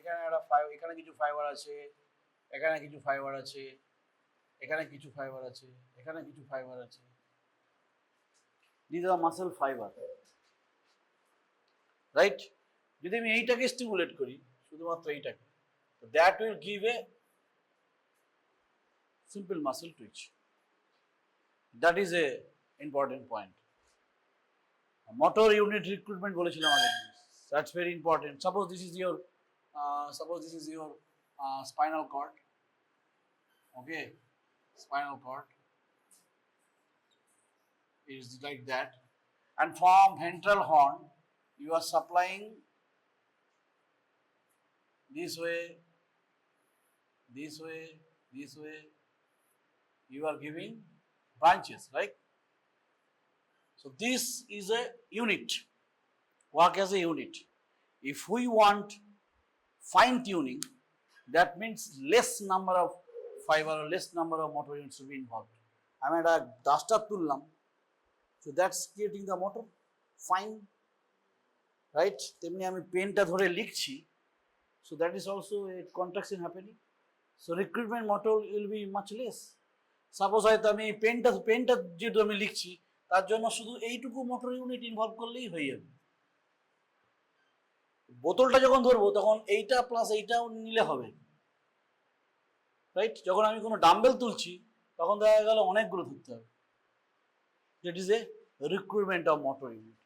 এখানে একটা ফাইবার, এখানে কিছু ফাইবার আছে, এখানে কিছু ফাইবার আছে, এখানে কিছু ফাইবার আছে, এখানে কিছু ফাইবার আছে। These are muscle fiber, right? যদি আমি এইটাকে স্টিমুলেট করি, শুধুমাত্র এইটাকে, that will give a simple muscle twitch. That is a important point. Motor unit recruitment বলেছিলাম আগে, that's very important. Suppose this is your spinal cord, okay, spinal cord is like that, and from ventral horn you are supplying this way, this way, this way, you are giving branches, right? So this is a unit, work as a unit. If we want fine tuning, that means less number of fiber or less number of motor units to be involved. আমি একটা duster তুললাম, so that's creating the motor fine, right? তেমনি আমি পেনটা ধরে লিখছি, so that is also a contraction happening, so recruitment motor will be much less. Suppose হয়তো আমি পেনটা যেহেতু আমি লিখছি, তার জন্য শুধু এইটুকু মোটর ইউনিট ইনভলভ করলেই হয়ে যাবে। বোতলটা যখন ধরবো তখন এইটা প্লাস এইটাও নিলে হবে, রাইট? যখন আমি কোনো ডাম্বেল তুলছি তখন দেখা গেল অনেকগুলো ধরতে হবে। That is a recruitment of motor unit,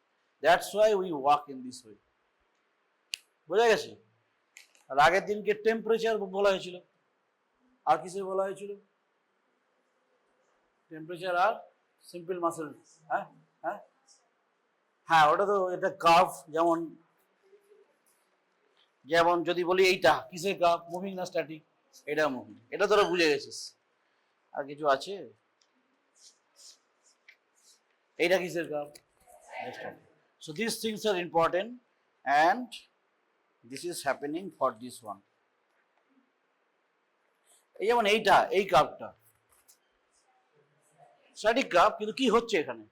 that's why we work in this way. বোঝা গেছে? আর আগের দিনকে টেম্পারেচার বলা হয়েছিল, আর কিসে বলা হয়েছিল? টেম্পারেচার আর সিম্পল মাসেল। হ্যাঁ হ্যাঁ হ্যাঁ, ওটা তো এটা কার্ভ, যেমন যদি বলি এইটা কিসের কার্ভ, মুভিং না স্ট্যাটিক? এটা মুভিং, এটা তোরা বুঝে গেছিস। আর কিছু আছে? এইটা কিসের curve? So this things are important and this is happening for this one. এই যেমন এইটা, এই কার্ভটা স্ট্যাটিক কার্ভ, কিন্তু কি হচ্ছে এখানে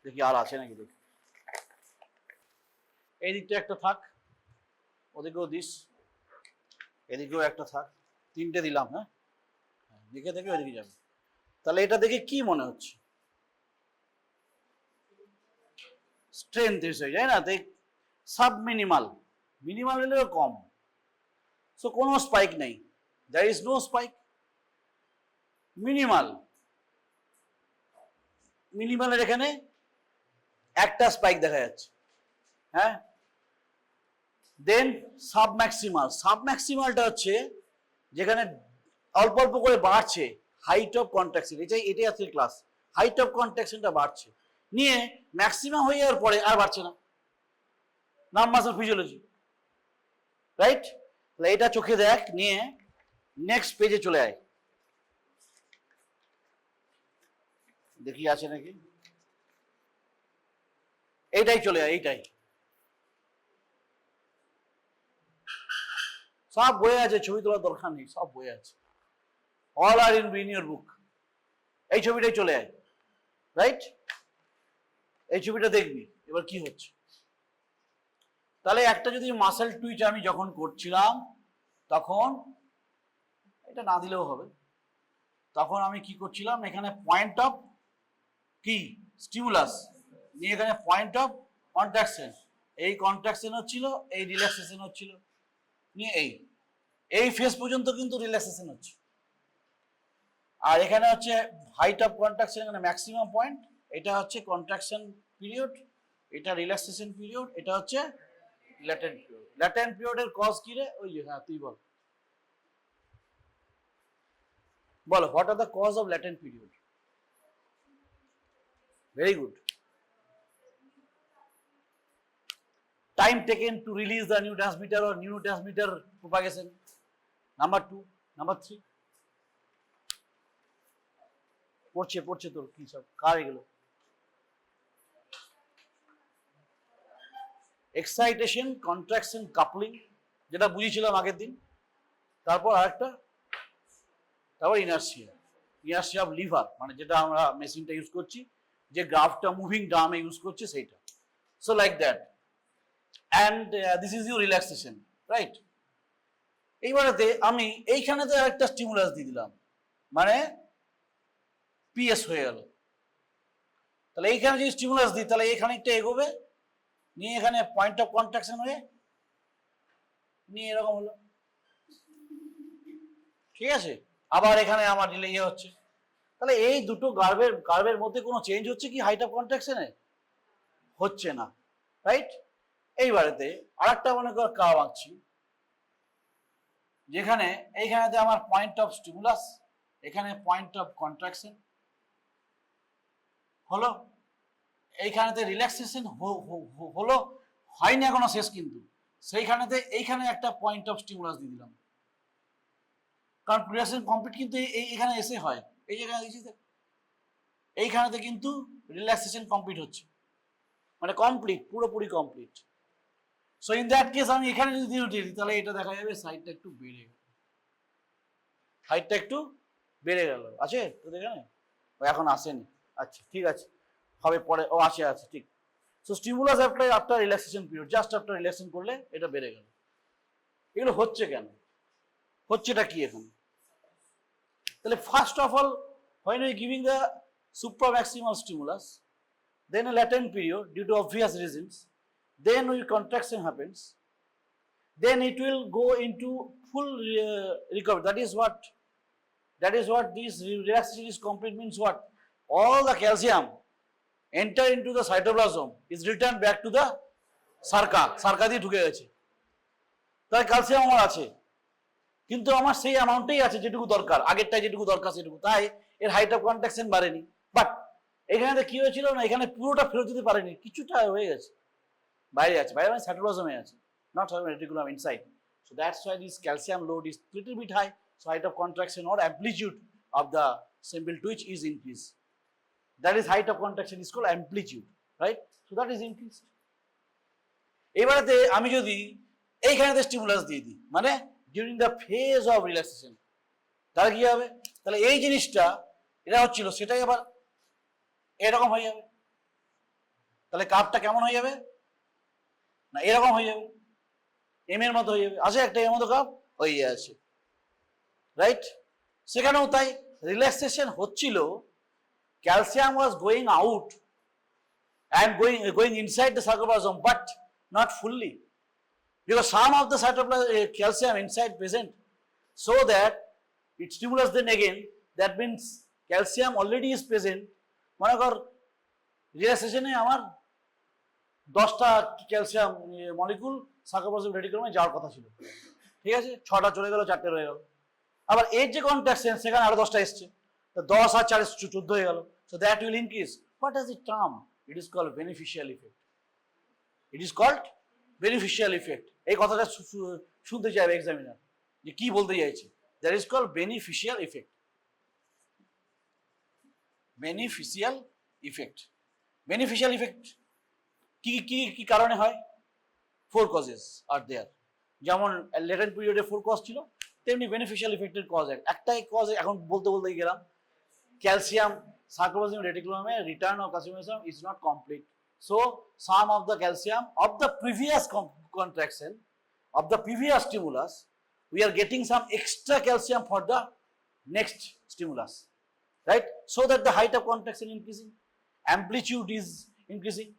দেখি, আর আছে নাকি দেখি। এই দিকটা একটা থাক, ওদিকেও দিস, এদিকেও একটা থাক, তিনটে দিলাম। হ্যাঁ, দেখে দেখে ওইদিকে যাবে। তাহলে এটা দেখে কি মনে হচ্ছে? স্ট্রেংথ এসে যায় না, দেখ সাব মিনিমাল, মিনিমাল হলেও কম, সো কোনো স্পাইক নেই, there is no spike, minimal. মিনিমালের এখানে একটা স্পাইক দেখা যাচ্ছে, হ্যাঁ। দেন সাব ম্যাক্সিমাল, সাব ম্যাক্সিমালটা হচ্ছে যেখানে অল্প অল্প করে বাড়ছে, হাইট অফ কন্ট্রাকশন, এটাই আছে ক্লাস, হাইট অফ কন্ট্রাকশনটা বাড়ছে, নিয়ে ম্যাক্সিমাম হয়ে যাওয়ার পরে আর বাড়ছে না, নাম মাসেল ফিজিওলজি, রাইট? তাহলে এটা চোখে দেখ, নিয়ে নেক্সট পেজে চলে আয়, দেখি আছে নাকি। এইটাই চলে আয়, এইটাই সব বই আছে, ছবি তোলার দরকার নেই, সব বই আছে, all are in your book. এই ছবিটাই চলে আয়, রাইট? এই ছবিটা দেখবি এবার কি হচ্ছে। তাহলে একটা যদি মাসেল টুইচ আমি যখন করছিলাম, তখন এটা না দিলেও হবে, তখন আমি কি করছিলাম, এখানে পয়েন্ট অফ কি স্টিমুলাস নিয়ে এখানে পয়েন্ট অফ কন্ট্রাকশন, এই কন্ট্রাকশন হচ্ছিল, এই রিল্যাক্সেশন হচ্ছিল, নিয়ে এই ফেজ পর্যন্ত কিন্তু রিল্যাক্সেশন হচ্ছে, আর এখানে হচ্ছে হাইট অফ কন্ট্রাকশন, এখানে ম্যাক্সিমাম পয়েন্ট, এটা হচ্ছে কন্ট্রাকশন পিরিয়ড, এটা রিল্যাক্সেশন পিরিয়ড, এটা হচ্ছে ল্যাটেন্ট পিরিয়ড। ল্যাটেন্ট পিরিয়ডের কজ কি রে? ওই যে, হ্যাঁ তুই বল, what are the cause of latent period? Very good, time taken to release the neurotransmitter or neurotransmitter propagation. Number 2, number 3. পড়ছে তোর কি সব, কার এগুলো? এক্সাইটেশন, কন্ট্রাকশন, কাপলিং, যেটা বুঝিয়েছিলাম আগের দিন। তারপর আরেকটা, তারপর ইনার্সিয়া অফ লিভার, মানে যেটা আমরা মেশিনটা ইউজ করছি, যে গ্রাফটা মুভিং ড্রামে ইউজ করছি সেইটা। So like that, and this is your relaxation, right? এইবারেতে আমি এইখানেতে একটা স্টিমুলাস দিয়ে দিলাম, মানে পিএস হয়ে গেল। তাহলে এইখানে যদি স্টিমুলাস দিই তাহলে এখানে একটা এগোবে, নিয়ে এখানে পয়েন্ট অফ কন্ট্রাকশন হয়ে নিয়ে এরকম হলো, ঠিক আছে। আবার এখানে আমার ইয়ে হচ্ছে, তাহলে এই দুটো কার্ভের মধ্যে কোনো চেঞ্জ হচ্ছে কি হাইট অফ কন্ট্রাকশনে? হচ্ছে না, রাইট। এইবারেতে আরেকটা মনে কর কার্ভ আঁকছি, যেখানে এইখানেতে আমার পয়েন্ট অফ স্টিমুলাস, এখানে পয়েন্ট অফ কন্ট্রাকশন হলো, এইখানেতে রিল্যাক্সেশন হলো, হয়নি এখনো শেষ, কিন্তু সেইখানেতে এইখানে একটা পয়েন্ট অফ স্টিমুলাস দিয়ে দিলাম, কারণ রিল্যাক্সেশন কমপ্লিট কিন্তু এইখানে এসে হয়, এই জায়গায় এইখানেতে কিন্তু রিল্যাক্সেশন কমপ্লিট হচ্ছে, মানে কমপ্লিট, পুরোপুরি complete. So in that case আমি এখানে যদি উঠিয়ে দিই তাহলে এটা দেখা যাবে সাইডটা একটু বেড়ে গেল, হাইটটা একটু বেড়ে গেল। আছে তোদের এখানে? এখন আসেনি, আচ্ছা ঠিক আছে, হবে পরে। ও আছে, ঠিক। So stimulus apply after relaxation period, just after relaxation করলে এটা বেড়ে গেল। এগুলো হচ্ছে কেন? হচ্ছেটা কি এখন? তাহলে first of all, when we giving the supramaximal stimulus, then a latent period due to obvious reasons, then we contraction happens, then it will go into full recovery. That is what this relaxation is complete means. What? All the calcium enter into the cytoplasm is returned back to the sarca দিয়ে ঢুকে গেছে, তাই calcium আমার আছে, কিন্তু আমার সেই অ্যামাউন্টেই আছে যেটুকু দরকার, আগেরটাই যেটুকু দরকার সেটুকু, তাই এর হাইট অফ কন্ট্রাকশন বাড়েনি। বাট এখানে কি হয়েছিল না, এখানে পুরোটা ফেরত দিতে পারেনি, কিছুটা হয়ে গেছে, বাইরে আছে, বাইরে মানে সাইটোপ্লাজমে আছে, not reticulum inside. So that's why this calcium load is little bit high, so height of contraction or amplitude of the simple twitch is increased. That is height of contraction is called amplitude, right? So that is increased. এবারেতে আমি যদি এইখানেতে stimulus দিয়ে দিই, মানে during the phase of relaxation, তাহলে কি হবে? তাহলে এই জিনিসটা এটা হচ্ছিল সেটাই আবার এরকম হয়ে যাবে। তাহলে কার্ভটা কেমন হয়ে যাবে? না এরকম হয়ে যাবে, এম এর মতো হয়ে যাবে। আছে একটা এর মতো কার্ভ হয়ে আছে, রাইট? সেখানেও তাই রিল্যাক্সেশন হচ্ছিল, calcium was going out and going inside the sarcoplasm, but not fully, because some of the calcium inside present, so that it stimulates then again, that means calcium already is present. মনে কর রিল্যাক্সেশনে আমার 10টা calcium molecule সার্কোপ্লাজম রেটিকুলামে যাওয়ার কথা ছিল, ঠিক আছে, 6টা চলে গেল, 4টে রয়ে গেল। আবার এর যে কন্ট্রাকশন সেখানে আরো 10টা এসছে, তো 10 আর 4 14 হয়ে গেল। So that will increase. What is it term? It is called beneficial effect. It is called beneficial effect. এই কথাটা শুনতে চাইবে এক্সামিনার, যে কি বলতে চাইছে। That is called beneficial effect. Beneficial effect. Beneficial effect কি কি কি কারণে হয়? 4 causes are there. যেমন latent period এ 4 cause ছিল, তেমনি beneficial effect এর cause একটাই cause এখন বলতে গেলাম, calcium sarcoplasm reticulum return of calcium is not complete. So some of the calcium of the previous contraction of the previous stimulus, we are getting some extra calcium for the next stimulus, right? So that the height of contraction increasing, amplitude is increasing.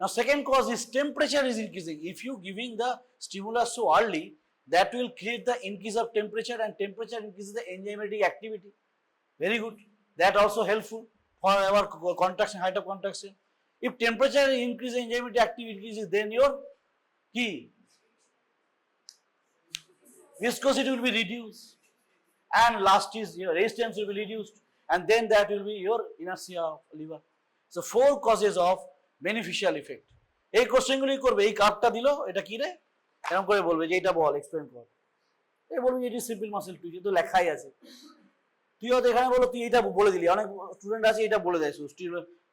Now second cause is temperature is increasing. If you giving the stimulus so early, that will create the increase of temperature, and temperature increases the enzymatic activity. Very good. That also helpful for our contraction, height of contraction. If temperature increases, enzymatic activity increases, then your key viscosity will be reduced, and last is your resistance will be reduced, and then that will be your inertia of liver. So 4 causes of beneficial effect. এই কোশ্চেনগুলি করবে, এই কার্ভটা দিল, এটা কি রে এরকম করে বলবে যে এটা বল, এক্সপ্লেন কর। এই বলবি এটি সিম্পল মাসেল টুইচ, তো লেখাই আছে। তুই হয়তো এখানে বলো, তুই এটা বলে দিলি, অনেক স্টুডেন্ট আছে এটা বলে দেয়,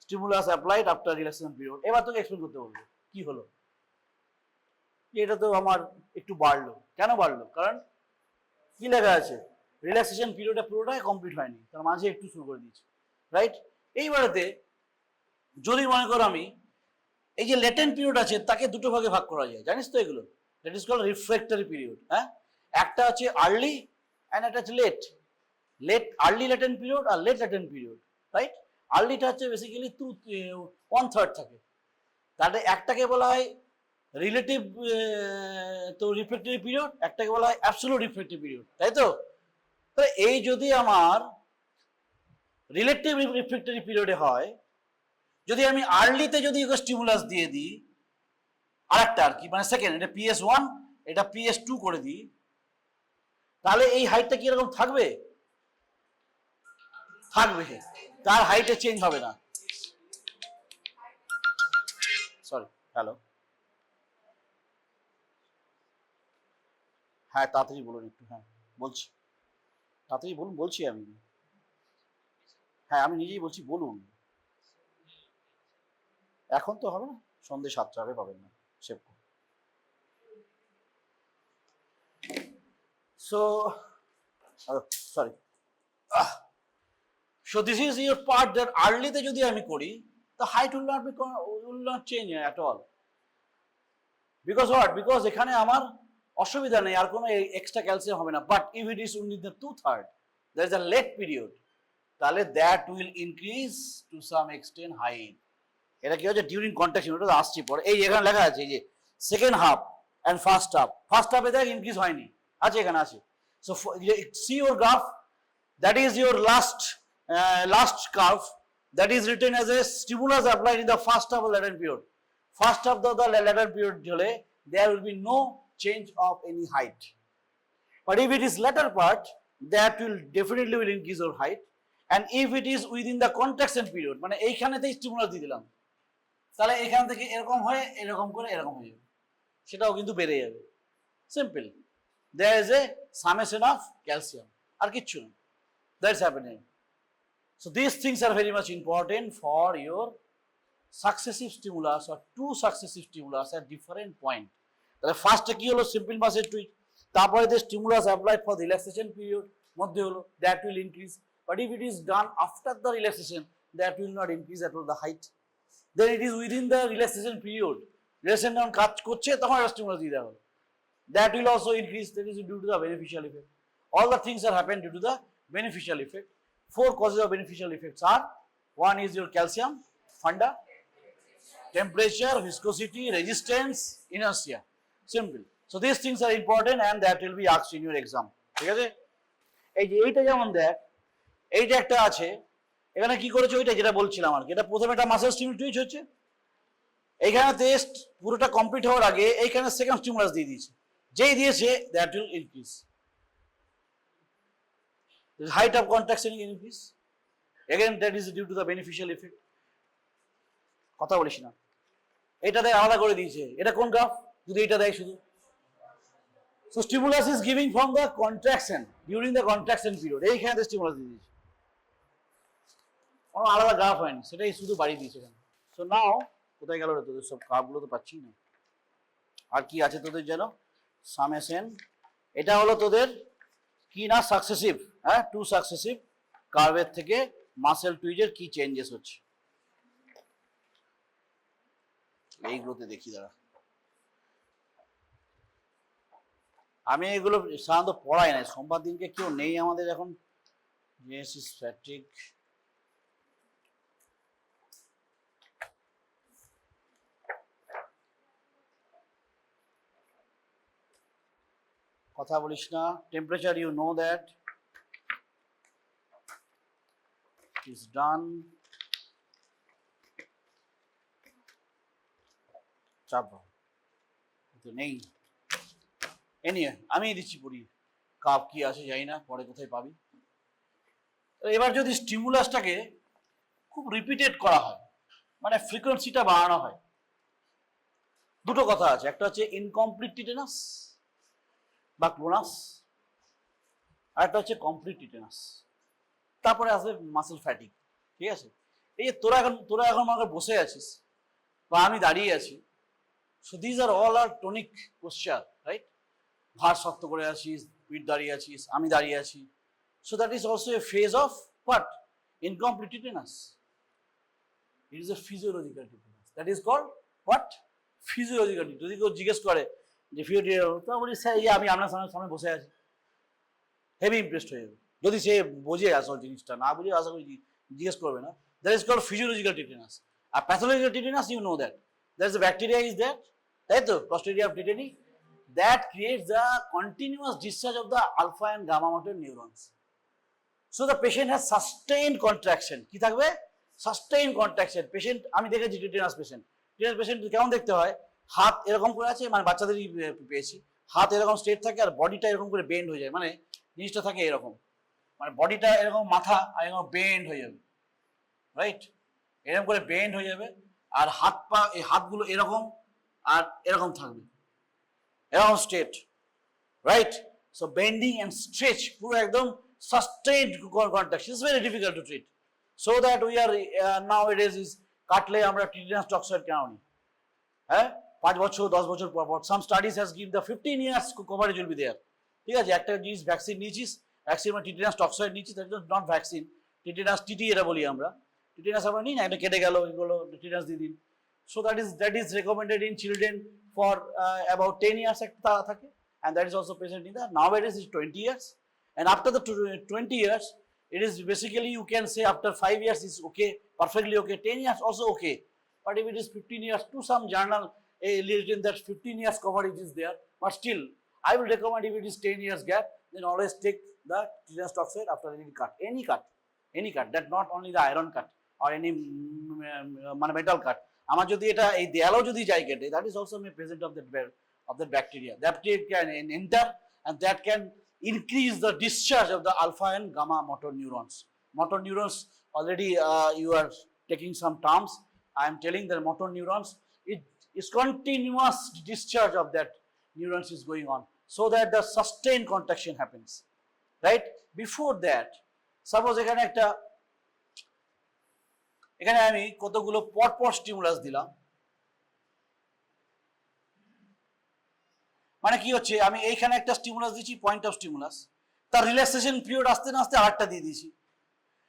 stimulus applied after relaxation period. এবার তোকে এক্সপ্লেন করতে বলবো কি হলো, এটা তো আমার একটু বাড়লো, কেন বাড়লো? কারণ কি লেখা আছে, রিল্যাক্সেশন পিরিয়ডটা পুরোটাই কমপ্লিট হয়নি, তার মাঝে একটু শুরু করে দিয়েছি, রাইট? এইবারেতে যদি মনে করো আমি এই যে লেটেন্ট পিরিয়ড আছে তাকে দুটো ভাগে ভাগ করা যায়, জানিস তো এগুলো? That is called refractory period, হ্যাঁ, একটা আছে আর্লি অ্যান্ড একটা আছে লেট। আর্লি ল্যাটেন্ট পিরিয়ড আর লেট ল্যাটেন্ট পিরিয়ড, রাইট? আর্লিটা হচ্ছে বেসিক্যালি 1/3 থাকে, তাহলে একটাকে বলা হয় রিলেটিভ তো রিফ্লেক্টিভ পিরিয়ড, একটাকে বলা হয় অ্যাবসোলিউট রিফ্লেক্টিভ পিরিয়ড, তাই তো? তাহলে এই যদি আমার রিলেটিভ রিফ্লেক্টিভ পিরিয়ডে হয়, যদি আমি আর্লিতে যদি স্টিমুলাস দিয়ে দিই আরেকটা আর কি, মানে সেকেন্ড, এটা PS1 এটা PS2 করে দিই, তাহলে এই হাইটটা কি এরকম থাকবে? থাকবে, তার হাইটে চেঞ্জ হবে না। সরি, হ্যালো, হ্যাঁ তাড়াতাড়ি বলুন একটু, হ্যাঁ বলছি, তাড়াতাড়ি বলুন, বলছি আমি, হ্যাঁ আমি নিজেই বলছি, বলুন। এখন তো হবে না, সন্ধ্যে 7টা হবে, পাবেন না, সেভ করুন। So, sorry. So this is your part that early তে যদি আমি করি, the height will not change at all. Because what? Because এখানে আমার অসুবিধা নেই, আর কোনো এক্সট্রা ক্যালসিয়াম হবে না। But if it is only the 2/3, there is a late period, তাহলে that will increase to some extent height. এটা কি হচ্ছে ডিউরিং কন্ট্রাকশন, ওটা আসছে পরে। এই এখানে লেখা আছে যে সেকেন্ড হাফ অ্যান্ড ফার্স্ট হাফে দেখ ইনক্রিজ হয়নি, আছে এখানে আছে। So see your graph, that is your last curve, that is written as a stimulus applied in the first half of the latent period. First half of the latent period হলে there will be no change of any height. But if it is latter part, that will definitely will increase your height. And if it is within the contraction period, মানে এইখানেতে stimulus দিয়ে দিলাম, তাহলে এখান থেকে এরকম হয়ে এরকম করে এরকম হয়ে যাবে, সেটাও কিন্তু বেড়ে যাবে। Simple, there is a summation of calcium, আর কিচ্ছু না, that's happening. So this things are very much important for your successive stimulus or two successive stimulus at different point. তাহলে ফার্স্টে কি হলো, সিম্পল মাসের টুইক, তারপরে যে stimulus applied for the relaxation period মধ্যে হলো, that will increase. But if it is done after the relaxation, that will not increase at all the height. Then it is within the relaxation period, relaxation যখন কাজ করছে তখন একটা stimulus দিয়ে দেওয়া হলো, that will also increase, that is due to the beneficial effect. All the things are happen due to the beneficial effect. 4 causes of beneficial effects are: one is your calcium, funda, temperature, viscosity, resistance, inertia. Simple. So these things are important and that will be asked in your exam. ঠিক আছে? এই যে এইটা যেমন দেখ, এইটা একটা আছে, এখানে কি করেছে ওইটা যেটা বলছিলাম আর কি, এটা প্রথমে একটা মাসেল স্টিমুলাস টুইচ হচ্ছে, এইখানে টেস্ট পুরোটা কমপ্লিট হওয়ার আগে এইখানে সেকেন্ড স্টিমুলাস দিয়ে দিয়েছে, যেই দিয়েছে that will increase height of contraction increase, again that is due to the beneficial effect. কথা বলিস না, এটা দেয় আলাদা করে দিয়েছে, এটা কোন গ্রাফ, যদি এটা দেয় শুধু। So stimulus is giving from the contraction during the contraction period, এইখানে স্টিমুলাস দিয়ে দিয়েছে, কোনো আলাদা গ্রাফ হয়নি, সেটাই শুধু বাড়িয়ে দিয়েছে এখানে। সো নাও কোথায় গেল রে তোদের সব গ্রাফগুলো, তো পাচ্ছি না। আর কি আছে তোদের যেন সামেশন, এটা হলো তোদের কি না সাকসেসিভ, হ্যাঁ, টু সাকসেসিভ কার্ভের থেকে মাসেল টুইজের কি চেঞ্জেস হচ্ছে, এইগুলোতে দেখি দাঁড়া। আমি এগুলো সাধারণত পড়াই না, সোমবার দিনকে কেউ নেই আমাদের এখন, ফ্যাটিক। কথা বলিস না। Temperature, you know that is done. চাপ তো নেই, এনিওয়ে আমি দিচ্ছি পড়ি, কাপ কি আছে জানি না, পরে কোথায় পাবি। এবার যদি স্টিমুলাসটাকে খুব রিপিটেড করা হয়, মানে ফ্রিকোয়েন্সিটা বাড়ানো হয়, দুটো কথা আছে, একটা হচ্ছে ইনকমপ্লিট টিটেনাস বা ক্লোনাস, আর একটা হচ্ছে কমপ্লিট টিটেনাস, তারপরে আসবে মাসেল ফ্যাটিক। ঠিক আছে, এই যে তোরা এখন আমাকে বসে আছিস বা আমি দাঁড়িয়ে আছি, so these are all are tonic posture, right? ভার শক্ত করে আছিস, পিঠ দাঁড়িয়ে আছিস, আমি দাঁড়িয়ে আছি, so that is also a phase of what, incomplete tetanus. It is a physiological tetanus, that is called what, physiological. যদি কেউ জিজ্ঞেস করে যে ফিওর তো বলি স্যার আমি আপনার সামনে বসে আছি, হেভি ইমপ্রেসড হয়ে যাবে যদি সে বোঝে আসল জিনিসটা, না বুঝে আশা করি জিজ্ঞেস করবে না। That is called physiological tetanus. আর pathological tetanus, you know that that is bacteria is that, তাই তো, Clostridium tetani, that creates the continuous discharge of the alpha and gamma motor neurons. So the patient has sustained contraction. কি থাকবে? Sustained contraction. Patient, আমি দেখেছি tetanus patient, tetanus patient কেমন দেখতে হয়, হাত এরকম করে আছে, মানে বাচ্চাদেরই পেয়েছি, হাত এরকম স্ট্রেট থাকে আর বডিটা এরকম করে বেন্ড হয়ে যায়, মানে জিনিসটা থাকে এরকম, মানে বডিটা এরকম মাথা আর এরকম বেন্ড হয়ে যাবে, রাইট, এরকম করে বেন্ড হয়ে যাবে, আর হাত পা এই হাতগুলো এরকম আর এরকম থাকবে, এরকম straight, right. So bending and stretch পুরো একদম sustained contraction is very difficult to treat. So that we are now it is কাটলে আমরা টিটেনাস টক্সয়েড কেন নিই, হ্যাঁ, 5 বছর 10 বছর পর পর। Some studies has give the 15 years coverage will be there, ঠিক আছে। একটা জিনিস ভ্যাকসিন নিয়েছিস, ভ্যাকসিন মানে টিটেনাস টক্সয়েড নিয়েছিস, that is not vaccine, tetanus TT এটা বলি আমরা, টিটেনাস আমরা নিই না, এটা কেটে গেল, এগুলো টিটেনাস দিয়ে দিন। So that is recommended in children for about 10 years থাকে, and that is also present in the nowadays is 20 years, and after the 20 years it is basically, you can say after 5 years is okay, perfectly okay, 10 years also okay, but if it is 15 years, to some journal written that 15 years coverage is there, but still I will recommend, if it is 10 years gap, then always take the tetanus toxoid after any cut, that not only the iron cut or any metal cut, আমার যদি এটা এই দেয়ালও যদি যাই কেটে, that is also may present of that bacteria that can enter, and that can increase the discharge of the alpha and gamma motor neurons. Motor neurons, already you are taking some terms, I am telling the motor neurons, it is continuous discharge of that neurons is going on, so that the sustained contraction happens, right. Before that, suppose এখানে আমি কতগুলো পরপর stimulus দিলাম, মানে কি হচ্ছে, আমি এইখানে একটা স্টিমুলাস দিচ্ছি, পয়েন্ট অফ স্টিমুলাস, তার রিল্যাক্সেশন পিরিয়ড আসতে না আসতে আরেকটা দিয়ে দিয়েছি,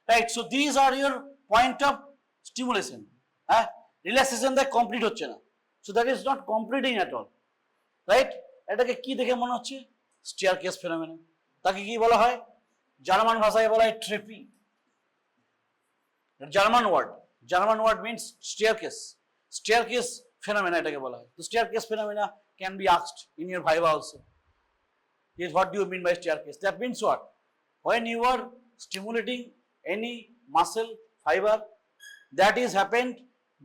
right. So this are your point of stimulation, হ্যাঁ, রিল্যাক্সেশন দেখ কমপ্লিট হচ্ছে না, so that is not completing at all, right. এটাকে কি দেখে মনে হচ্ছে, স্টেয়ারকেস ফেনোমেনন, তাকে কি বলা হয়, জার্মান ভাষায় বলা হয় ট্রেপি, German word means staircase phenomena এটাকে বলা হয়। তো staircase phenomena can be asked in your viva also. Yes, what do you mean by staircase? That means what? When you are stimulating any muscle fiber, that is happened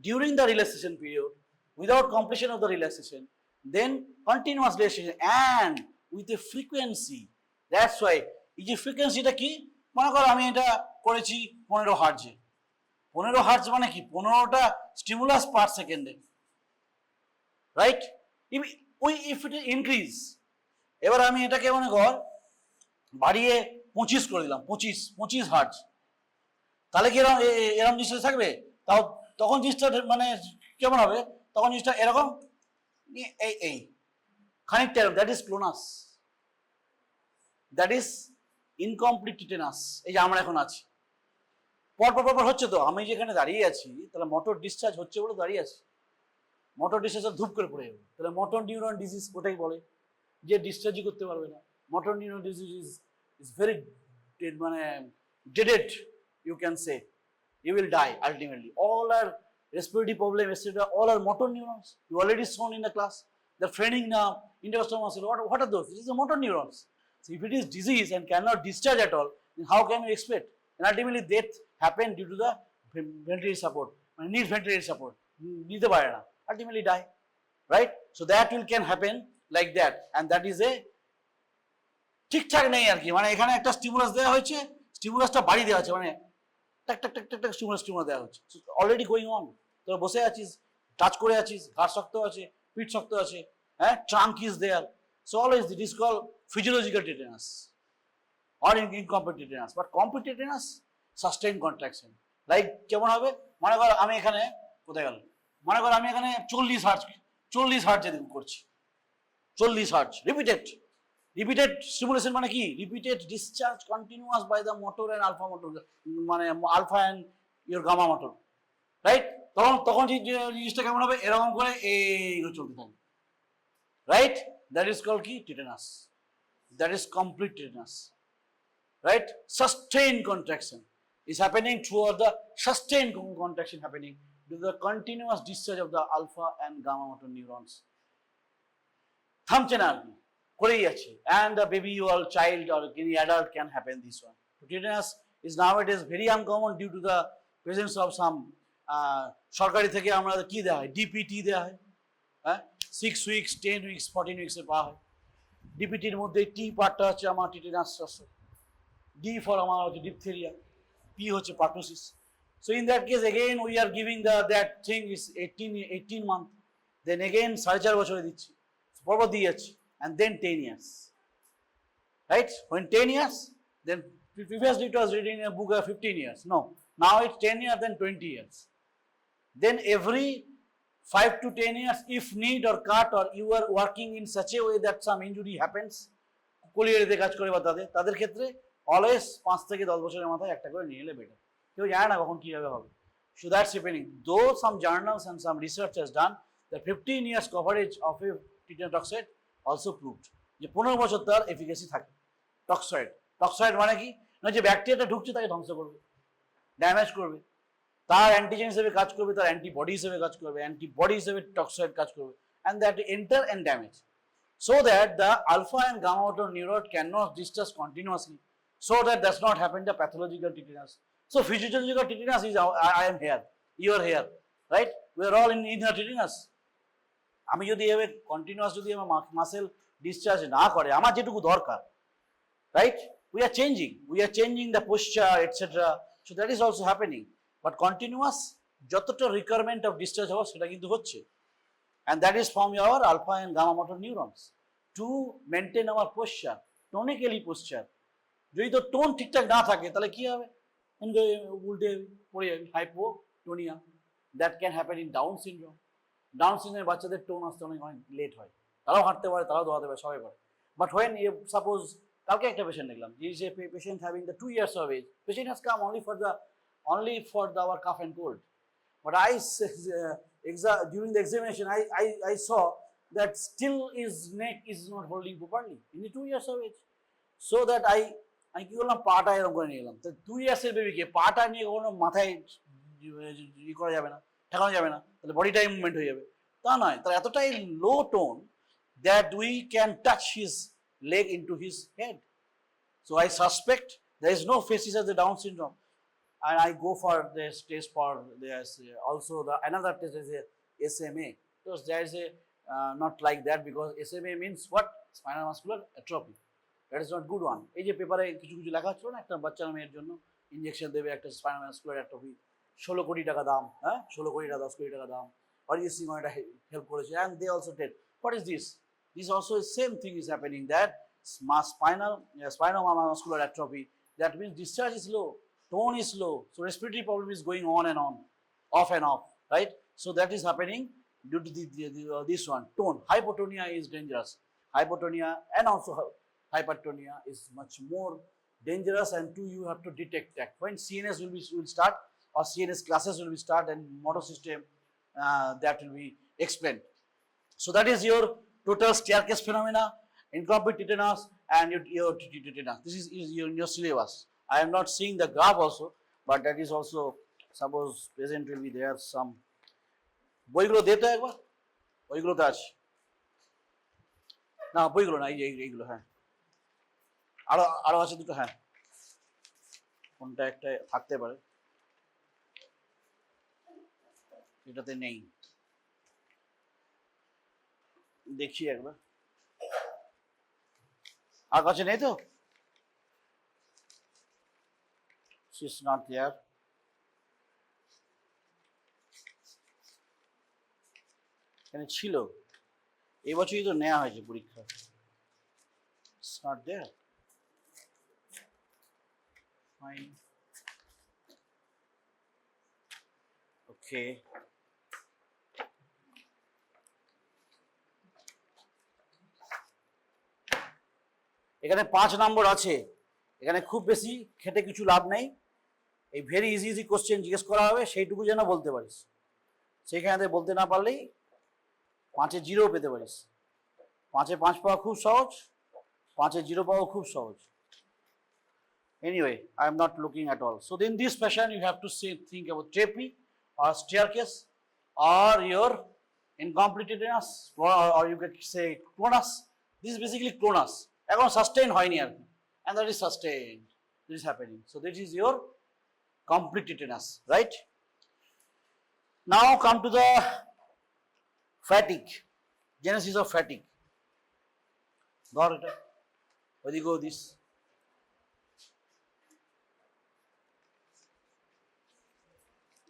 during the relaxation period, without completion of the relaxation, then continuous relaxation and with a frequency. That's why এই যে ফ্রিকোয়েন্সিটা কি, মনে করো আমি এটা করেছি 15 হার্টজে, 15 hertz মানে কি, 15টা স্টিমুলাস পার সেকেন্ডে, রাইট। ইফ ইট ইনক্রিজ, এবার আমি এটাকে মনে কর বাড়িয়ে 25 করে দিলাম, 25 হার্টজ, তাহলে কি এরকম জিনিসটা থাকবে, তাও তখন জিনিসটা মানে কেমন হবে, তখন জিনিসটা এরকম এই খানিকটা এরকম, that is clonus, that is incomplete tetanus. এই যে আমরা এখন আছি, পরপর হচ্ছে, তো আমি যেখানে দাঁড়িয়ে আছি, তাহলে মোটর ডিসচার্জ হচ্ছে বলে দাঁড়িয়ে আছি, মোটর ডিসচার্জ ধূপ করে পড়ে যাবে, তাহলে মোটর নিউরন ডিজিজ ওটাই বলে, যে ডিসচার্জই করতে পারবে না। Motor neuron disease is very মানে deaded, you can say, you will die ultimately. All are respiratory problem, etc., all are motor neurons. You already shown in the class. The phrenic nerve, intercostal muscle, what are those? It is the motor neurons. So if it is disease and cannot discharge at all, then how can you expect? And ultimately death happen due to the ventilatory support. Needs ventilatory support. Neither by ultimately die, right? So that will can happen like that, and that is a ঠিকঠাক নেই আর কি, মানে এখানে একটা stimulus দেওয়া হয়েছে, স্টিমুলাসটা বাড়ি দেওয়া হচ্ছে, মানে টাক টাক টাক টাক টাক স্টিমুলাস দেওয়া হচ্ছে, অলরেডি গোয়িং অন। তোরা বসে আছিস, টাচ করে আছিস, ঘাড় শক্ত আছে, পিঠ শক্ত আছে, হ্যাঁ, trunk is there, so always it is called physiological tetanus or incomplete tetanus, but complete tetanus, sustained contraction. Like কেমন হবে, মনে কর আমি এখানে কোথায় গেল, মনে কর আমি এখানে 40 হার্টজ করছি, 40 হার্টজ রিপিটেড স্টিমুলেশন, মানে কি, repeated discharge continuous by the motor and alpha motor, মানে alpha and your gamma motor, right. তখন জিনিসটা কেমন হবে, এরকম করে এই চলতে থাকবে, right. That is called ki tetanus. That is complete tetanus. Right? Sustained contraction is happening toward the sustained contraction happening due to the continuous discharge of the alpha and gamma motor neurons. থামছে না আর কি, করেই যাচ্ছে, and the baby or child or any adult can happen this one. Tetanus is nowadays very uncommon due to the presence of some সরকারি থেকে আমরা কি দেওয়া হয়, ডিপিটি দেওয়া হয়, হ্যাঁ 6 weeks 10 weeks 14 weeks এ পাওয়া হয়। ডিপিটির মধ্যে টি পার্টটা হচ্ছে আমার টিটেনাস, ডি ফর আমার হচ্ছে ডিপথেরিয়া, পি হচ্ছে পার্টোসিস। So in that case again we are giving that thing is 18 month, then again 4.5 বছরে দিচ্ছি, পরপর দিয়ে যাচ্ছি, and then 10 years, right? When 10 years, then previously it was written in a book of 15 years. No, now it's 10 years, then 20 years. Then every 5 to 10 years, if need or cut or you are working in such a way that some injury happens, কলিয়ারিতে কাজ করে বা তাদের ক্ষেত্রে always 5 থেকে 10 বছরের মাথায় একটা করে নিয়ে এলে বেটার। কেউ জানে না কখন কিভাবে হবে। So that's happening. Though some journals and some research has done that 15 years coverage of a tetanus toxoid also proved যে 15 বছর তার এফিকাসি থাকে। টক্সয়েড মানে কি না, যে ব্যাকটেরিয়াটা ঢুকছে তাকে ধ্বংস করবে, ড্যামেজ করবে, তার অ্যান্টিজেন হিসেবে কাজ করবে, তার অ্যান্টিবডি হিসেবে কাজ করবে, অ্যান্টিবডি হিসেবে টক্সয়েড কাজ করবে, and that enter and damage, so that the alpha and gamma motor neuron cannot discharge continuously, so that does not happen the pathological tetanus. So physiological tetanus is I am here, you are here, right? We are all in the tetanus. আমি যদি এভাবে continuous যদি আমার muscle discharge না করে আমার যেটুকু দরকার, right? We are changing the posture, etc. So that is also happening. But continuous যতটা requirement of discharge হওয়া সেটা কিন্তু হচ্ছে, and that is from your alpha and gamma motor neurons to maintain our posture, tonically posture. যদি তো tone ঠিকঠাক না থাকে তাহলে কি হবে, উল্টে পড়ে যাবে, hypotonia. That can happen in Down syndrome. Down সিনড্রোমের বাচ্চাদের টোন আসতে অনেক লেট হয়, তারাও হাঁটতে পারে, তারাও দৌড়াতে পারে, সবাই পারে। বাট হোয়েন সাপোজ কালকে একটা পেশেন্ট দেখলাম, যে is a patient having the 2 years of age, patient has come only for our cough and cold. But during the examination I saw that still his neck is not holding properly in the 2 years of age. So that আমি কি করলাম, পাটা এরকম করে নিয়ে গেলাম। তো 2 years এর বেবিকে পাটা নিয়ে কোনো মাথায় ই করা যাবে না, ঠেকানো যাবে না, তাহলে বডিটাই মুভমেন্ট হয়ে যাবে, তা নয়, তার এতটাই লো tone that we can touch his leg into his head. So I suspect there is no faces of the Down syndrome, and I go for this test for this also the another test is a SMA, because there is a not like that, because SMA means what, spinal muscular atrophy. That is not good one. এই যে পেপারে কিছু কিছু লেখা ছিল না, একটা বাচ্চা মেয়ের জন্য ইনজেকশন দেবে, একটা স্পাইনাল মাসকুলার অ্যাট্রফি, 16 কোটি টাকা দাম, হ্যাঁ 16 কোটি টাকা 10 কোটি টাকা দাম, অরিজিৎ সিং এটা হেল্প করেছে, and they also did. What is this? This also is same thing is happening, that spinal muscular atrophy, that means discharge is low, tone is low, so respiratory problem is going on and on, off and off, right? So that is happening due to this one, tone. Hypotonia is dangerous. Hypotonia and also hypertonia is much more dangerous, and two, you have to detect that when CNS will start, or CNS classes will be start, and motor system that will be explained. So that is your total staircase phenomena, incomplete tetanus, and your tetanus. This is your syllabus. I am not seeing the graph also, but that is also, suppose present will be there some. বইগুলো দিতে একবার, বইগুলোতে আছে না, বইগুলো না, এইগুলো, হ্যাঁ আরো আছে দুটো, হ্যাঁ কোনটা একটা থাকতে পারে, এটাতে নেই, দেখি একবার, আর কাছে নেই তো, she's not there. এখানে ছিল, এই বছরই তো নেওয়া হয়েছে পরীক্ষা, it's not there. Fine. Okay. এখানে 5 নম্বর আছে, এখানে খুব বেশি খেটে কিছু লাভ নেই, এই ভেরি ইজি কোশ্চেন জিজ্ঞেস করা হবে, সেইটুকু যেন বলতে পারিস, সেইখানে বলতে না পারলেই 5-এ 0 পেতে পারিস, 5-এ 5 পাওয়া খুব সহজ, 5-এ 0 পাওয়া খুব সহজ। Anyway, I am not looking at all. So in this fashion, you have to think about trapeze or staircase or your incompleteness, or you can say clonus. This is basically clonus. এখন sustain হয়নি আর কি, and that is sustained. This is happening. So this is your completeness, right? Now come to the fatigue, genesis of fatigue. ধর এটা, ওদিকেও this.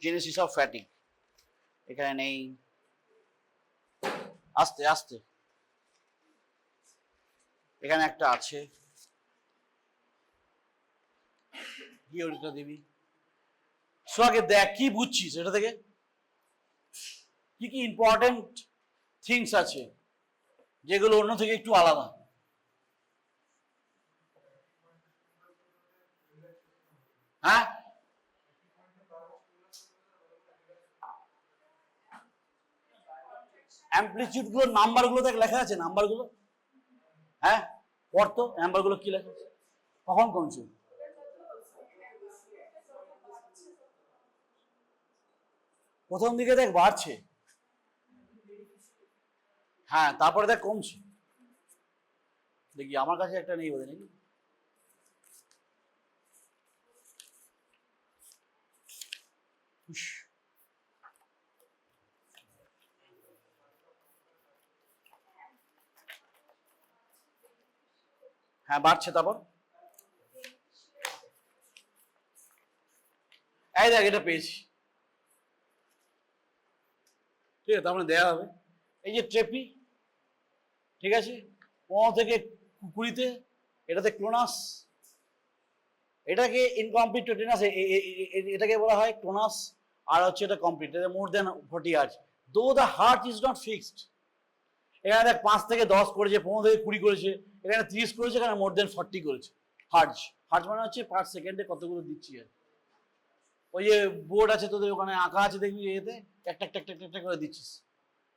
Genesis of fatigue. এখানে নেই, আস্তে আস্তে এখানে একটা আছে, কি ওটা দিবি। সো আগে দেখ কি বুঝছিস এটা থেকে, কি কি ইম্পর্টেন্ট থিংস আছে যেগুলো অন্য থেকে একটু আলাদা। হ্যাঁ, অ্যামপ্লিটিউড গুলো নাম্বার গুলো দেখ লেখা আছে, নাম্বার গুলো। হ্যাঁ, পড় তো নাম্বার গুলো কি লেখা আছে, কখন কমছে। প্রথম দিকে দেখ বাড়ছে, হ্যাঁ, তারপরে দেখ কমছে। দেখি আমার কাছে একটা নেই বোধ নাকি, হ্যাঁ বাড়ছে। তারপর এই দেখ এটা পেয়েছি, ঠিক আছে, তার মানে দেওয়া হবে। এই যে ট্রেপি, ঠিক আছে, 15 থেকে 20-তে, এটাতে ক্লোনাস, এটাকে ইনকমপ্লিট টেনাস, এটাকে বলা হয় ক্লোনাস, আর হচ্ছে এটা কমপ্লিট, এটা মোর দেন 40 আওয়ার্স। দো the heart is not fixed. এখানে দেখ 5 থেকে 10 করেছে, 15 থেকে 20 করেছে, এখানে 30 করেছে, এখানে মোর দেন 40 করেছে। হার্জ, হার্জ মানে হচ্ছে পার সেকেন্ডে কতগুলো দিচ্ছি আর। ওই যে বোর্ড আছে তোদের ওখানে আঁকা আছে, দেখবি এতে একটা একটা একটা একটা করে দিচ্ছিস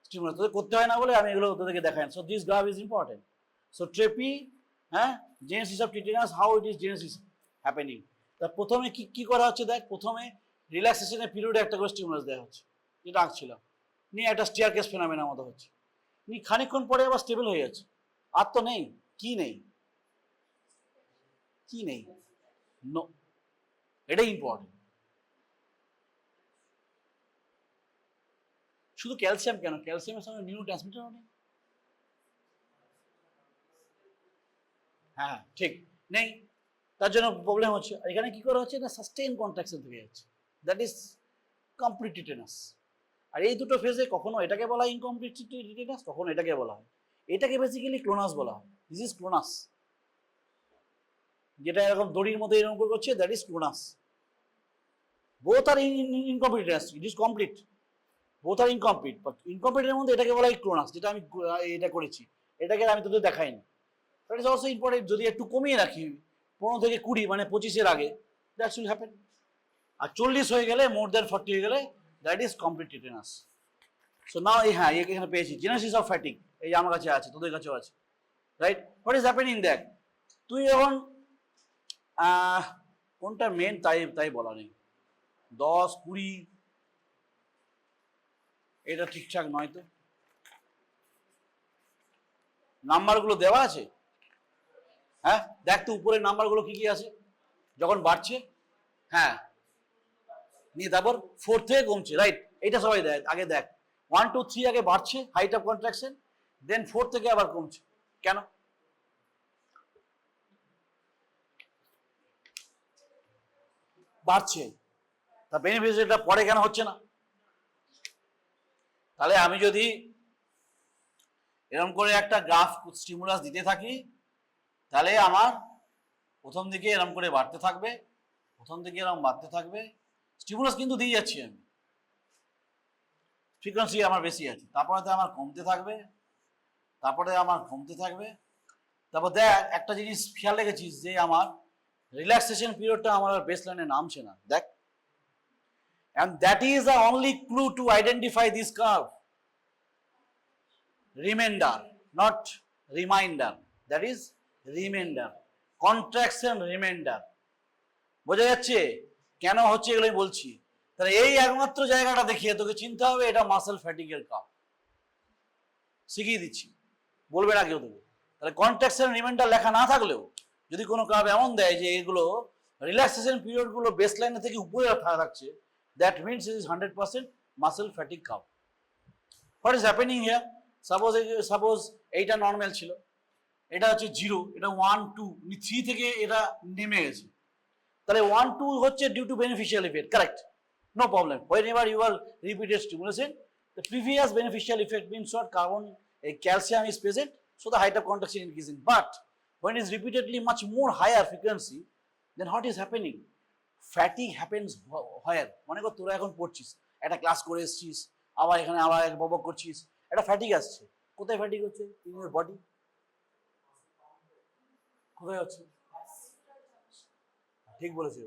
স্টিমুলাস, তোদের করতে হয় না বলে আমি এগুলো তোদেরকে দেখাই। So this graph is important. So treppe, হ্যাঁ, genesis of tetanus, how it is genesis happening. তা প্রথমে কি কি করা হচ্ছে দেখ, প্রথমে রিল্যাক্সেশনের পিরিয়ডে একটা করে স্টিমুলাস দেওয়া হচ্ছে, যেটা আঁকছিলাম, নিয়ে একটা স্টিয়ারকেস ফেনোমেনার মতো হচ্ছে, নিয়ে খানিকক্ষণ পরে আবার স্টেবল হয়ে যাচ্ছে। আর তো নেই, কি নেই, কি নেই, নো, এটাই ইম্পর্টেন্ট। শুধু ক্যালসিয়াম কেন, ক্যালসিয়ামের সঙ্গে নিউরো ট্রান্সমিটারও নেই। হ্যাঁ ঠিক নেই, তার জন্য প্রবলেম হচ্ছে। এখানে কি করা হচ্ছে না, সাস্টেইন কন্ট্রাকশন থেকে যাচ্ছে, দ্যাট ইজ কমপ্লিট টিটেনাস। আর এই দুটো ফেজে কখনো এটাকে বলা হয় ইনকমপ্লিট টিটেনাস, কখনো এটাকে বলা হয়, এটাকে বেসিক্যালি ক্লোনাস বলা হয়। দিস ইজ ক্লোনাস, যেটা এরকম দড়ির মতো এরকম করে করছে, that is clonus. Both are incomplete, it is complete, both are incomplete, but ইনকমপ্লিটের মধ্যে এটাকে বলা হয় ক্লোনাস, যেটা আমি এটা করেছি, এটাকে আমি তোদের দেখাইনি। That is also important. যদি একটু কমিয়ে রাখি 15 থেকে 20 মানে 25-এর আগে, দ্যাট উইল হ্যাপেন। আর 40 হয়ে গেলে, মোর দ্যান 40 হয়ে গেলে, that is complete tetanus. So now হ্যাঁ, এখানে পেয়েছি জেনেসিস অফ ফ্যাটিক, এই যে আমার কাছে আছে, তোদের কাছেও আছে, রাইট? হোয়াট ইজ হ্যাপেনিং দেখ, তুই এখন কোনটা মেন তাই তাই বলা নেই, 10, 20 এটা ঠিকঠাক নয় তো, নাম্বারগুলো দেওয়া আছে, হ্যাঁ দেখ তো উপরের নাম্বারগুলো কি কি আছে যখন বাড়ছে, হ্যাঁ, নিয়ে তারপর 4 থেকে কমছে, রাইট? এটা সবাই দেখ, আগে দেখ 1, 2, 3 আগে বাড়ছে, হাইট অফ কন্ট্রাকশন, দেন 4 থেকে আবার কমছে, কেন? বাড়ছে, তা বেনিফিশিয়ারিটা পরে কেন হচ্ছে না? তাহলে আমি যদি এরকম করে একটা গ্রাফ স্টিমুলাস দিতে থাকি, তাহলে আমার প্রথম দিকে এরকম করে বাড়তে থাকবে, প্রথম দিকে এরকম বাড়তে থাকবে, স্টিমুলাস কিন্তু দিয়ে যাচ্ছি আমি, ফ্রিকোয়েন্সি আমার বেশি আছে, তারপরে আমার কমতে থাকবে, তারপরে আমার কমতে থাকবে। তারপর দেখ একটা জিনিস খেয়াল রেখেছিস যে আমার রিল্যাক্সেশন পিরিয়ডটা আমার বেস লাইনে নামছে না, দেখ, and that is the only clue to identify this curve. Remainder, not reminder, that is reminder, contraction reminder. বোঝা যাচ্ছে কেন হচ্ছে এগুলো আমি বলছি। তাহলে এই একমাত্র জায়গাটা দেখিয়ে তোকে চিনতে হবে এটা মাসেল ফ্যাটিকের কাপ, শিখিয়ে দিচ্ছি, বলবে না কেউ তোকে। তাহলে কন্ট্রাকশন রিমাইন্ডার লেখা না থাকলেও যদি কোনো কাপ এমন দেয় যে এগুলো রিল্যাক্সেশন পিরিয়ডগুলো বেসলাইন থেকে উপরে থাকছে, that means it is 100% muscle fatigue cup. What is happening here? Suppose এইটা নর্মাল ছিল, এটা হচ্ছে 0, এটা 1 2, 3 থেকে এটা নেমে গেছে। তাহলে 1 2 হচ্ছে due to beneficial effect, correct, no problem. whenever you are repeated stimulation, the previous beneficial effect means what? Carbon, a calcium is present, so the height of contraction is increasing. But when it is repeatedly much more higher frequency, then what is happening? Fatigue happens where? মনে কর তোরা এখন পড়ছিস, একটা class করে এসেছিস, আবার এখানে আবার বক করছিস, একটা ফ্যাটিক আসছে। কোথায় ফ্যাটিক হচ্ছে? In your body. কোথায় হচ্ছে? ঠিক বলেছে,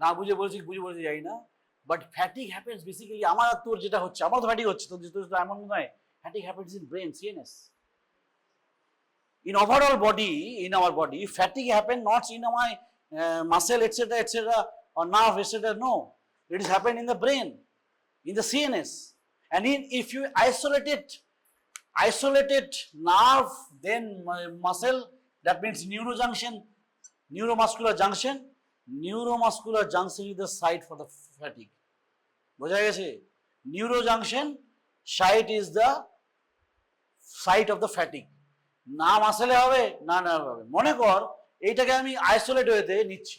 না বুঝে বলেছি, বুঝে বলেছি যাই না, বাট ফ্যাটিক হ্যাপেন্স বেসিক্যালি আমার আর তোর যেটা হচ্ছে, আমার তো ফ্যাটিক হচ্ছে, তোর তো এমন নয়। Fatigue happens in brain, CNS. In overall body, in our body, fatigue happen not in my muscle, etc., or nerve, etc. No, it is happen in the brain, in the CNS. And if you isolated nerve, then muscle, that means neuromuscular junction is the site for the fatigue. বোঝা গেছে? Neurojunction site is the site of the fatigue. না মাসেলে হবে না nerve হবে। মনে কর এইটাকে আমি আইসোলেট হয়েতে নিচ্ছি,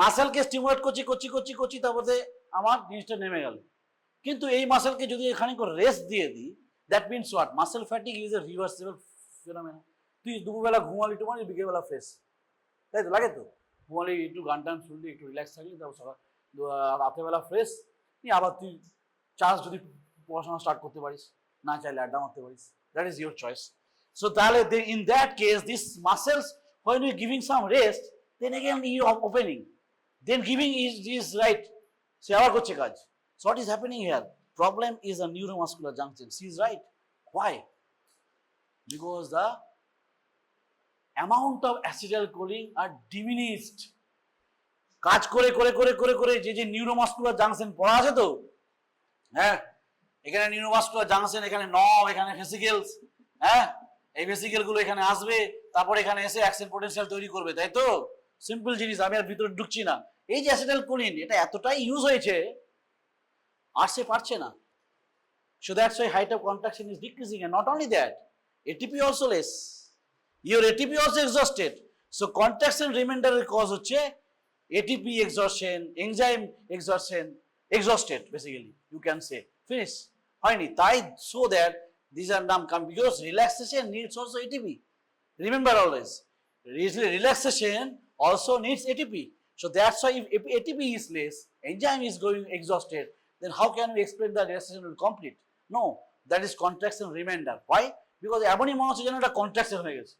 মাসেলকে স্টিমুলেট করছি, তারপরে আমার জিনিসটা নেমে গেল। কিন্তু এই মাসেলকে যদি এখানে করে রেস্ট দিয়ে দিই, that means what? Muscle fatigue is a reversible ফিনোমেনা। তুই দুপুরবেলা ঘুমালি টুমালি, বিকেলবেলা ফ্রেশ, তাই তো লাগে তো? ঘুমালি, একটু গান টান শুনলি, একটু রিল্যাক্স থাকলি, তারপর সকাল রাত্রেবেলা ফ্রেশ, নিয়ে আবার তুই চার্জ যদি পড়াশোনা স্টার্ট করতে পারিস, না চাইলে আড্ডা মারতে পারিস, that is your choice. So in that case, these muscles, when you're giving some rest, then again you are opening. Then giving is right. So what is happening here? Problem is a neuromuscular junction. She is right. Why? Because the amount of acetylcholine are diminished. কাজ করে যে neuromuscular junction পড়া আছে তো, হ্যাঁ, এখানে neuromuscular junction, এখানে nerve, এখানে ভেসিকেলস, হ্যাঁ, এই ভেসিকেল গুলো এখানে আসবে, তারপর এখানে এসে অ্যাকশন পোটেনশিয়াল তৈরি করবে, তাই তো? সিম্পল জিনিস, আমি আর ভিতরে ঢুকছি না। এই যে অ্যাসিটাইলকোলিন, এটা এতটাই ইউজ হয়েছে আর সে পারছে না। So that's why height of contraction is decreasing, and not only that, ATP also less. Your ATP also exhausted. So contraction remainder cause হচ্ছে ATP exhaustion, enzyme exhaustion, exhausted basically, you can say. Finish. হয়নি তাই, so that these are now come because relaxation needs also ATP. Remember always, relaxation also needs ATP. So that's why if ATP is less, enzyme is going exhausted, then how can we expect that relaxation will complete? No, that is contraction remainder. Why? Because এমনই মনে হচ্ছে যেন একটা contraction হয়ে গেছে,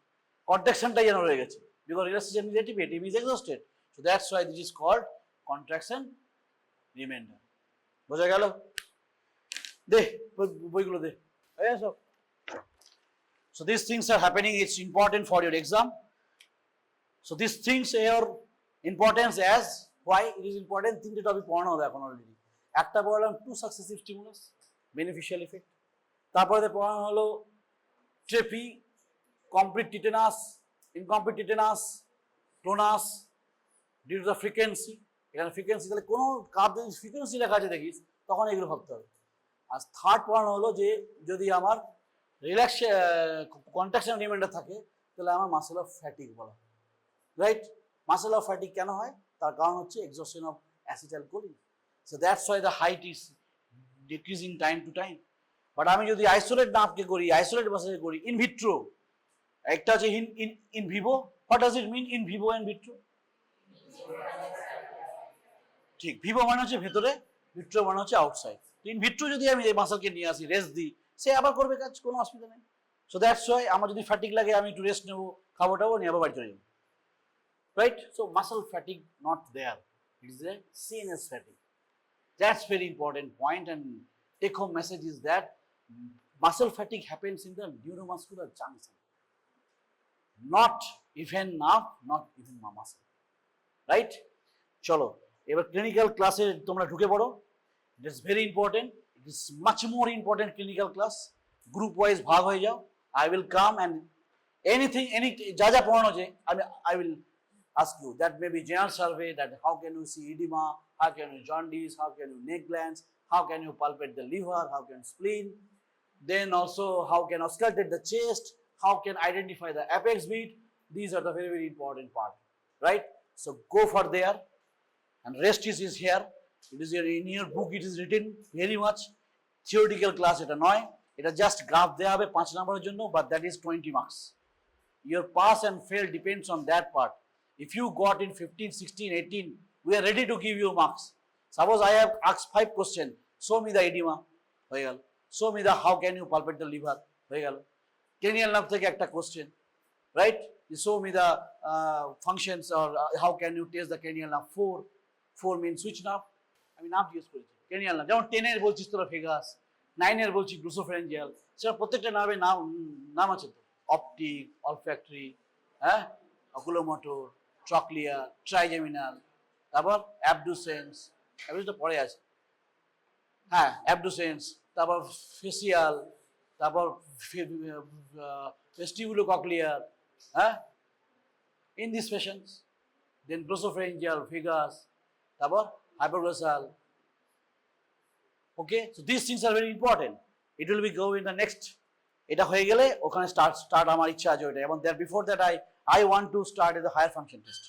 কন্ট্রাকশনটাই যেন রয়ে গেছে, because relaxation is ATP, ATP is exhausted. So that's why this is called contraction remainder. বোঝা গেল? দে বইগুলো দে। So these things are happening, it's important for your exam. So these things are importance as why it is important, তিনটে topic পড়ানো হবে এখন অলরেডি। একটা পড়লাম two successive stimulus, beneficial effect. তারপরে পড়ানো হলো treppe, complete tetanus, incomplete tetanus, tonus, due to the frequency. এখানে ফ্রিকোয়েন্সি, তাহলে কোনো কাপ যদি ফ্রিকোয়েন্সি লেখা আছে দেখিস, তখন এগুলো ভাবতে হবে। আর থার্ড পড়ানো হলো যে যদি আমার রিল্যাক্স কন্ট্রাকশন রিমাইন্ডার থাকে, তাহলে আমার মাসেল অফ ফ্যাটিক বলা হয়, রাইট? মাসেল অফ ফ্যাটিক কেন হয়? তার কারণ হচ্ছে exhaustion of acetylcholine. So that's why the height is decreasing time to time. But আমি যদি আইসোলেট নার্ভকে করি, আইসোলেট মাসেলকে করি, ইন ভিট্রো, একটা হচ্ছে in vivo. What does it mean in vivo and vitro? ঠিক, ভিভো মানে হচ্ছে ভেতরে, ভিট্রো মানে হচ্ছে আউটসাইড। ইন ভিট্রো যদি আমি এই মাসেলকে নিয়ে আসি, রেস্ট দিই, সে আবার করবে কাজ, কোনো অসুবিধা নেই। সো দ্যাটস ওয়াই আমার যদি ফ্যাটিক লাগে, আমি একটু রেস্ট নেবো, খাবো টাবো নিয়ে আবার বাড়ি চলে যাবো, right? So muscle fatigue not there, it is a CNS fatigue. That's very important point, and take home message is that muscle fatigue happens in the neuromuscular junction. not even nerve, not even muscle, right? চলো এবার clinical ক্লাসে তোমরা ঢুকে পড়ো। It is very important, it is much more important clinical class. Group wise ভাগ হয়ে যাও। I will come and anything যা যা পড়ানো যায় I will ask you. That may be general survey, that how can you see edema, how can you jaundice, how can you neck glands, how can you palpate the liver, how can spleen, then also how can auscultate the chest, how can identify the apex beat. These are the very, very important part, right? So go for there, and rest is here. It is in your book, it is written very much. Theoretical class এটা নয়, এটা just graph দেয়া হবে 5 নম্বরের জন্য, but that is 20 marks. Your pass and fail depends on that part. If you got in 15, 16, 18, we are ready to give you marks. Suppose I have asked 5 questions. Show me the edema. হয়ে গেল। Show me the how can you palpate the liver. হয়ে গেল। Cranial nerve থেকে একটা question, right? You show me the functions, or how can you test the cranial nerve. 4 means which nerve? আমি নাম use করেছি cranial nerve। যেমন 10 এর বলছিস তোরা ভেগাস, 9 এর বলছি গ্লুসোফ্যারিঞ্জিয়াল। সেটা প্রত্যেকটা নার্ভের নাম আছে তো। অপটিক, অলফ্যাক্টরি, হ্যাঁ, অকুলোমোটর, ট্রক্লিয়ার, ট্রাইজেমিনাল, তারপর অ্যাবডুসেন্স, তো পরে আছে, হ্যাঁ অ্যাবডুসেন্স, তারপর ফেসিয়াল, তারপর ভেস্টিবুলোকক্লিয়ার, হ্যাঁ, in this patients, then glossopharyngeal, vagus, তারপর hypoglossal. Okay, so this things are very important. It will be go in the next. এটা হয়ে গেলে ওখানে স্টার্ট আমার ইচ্ছা আছে ওইটা। এবং before that I want to start a higher function test.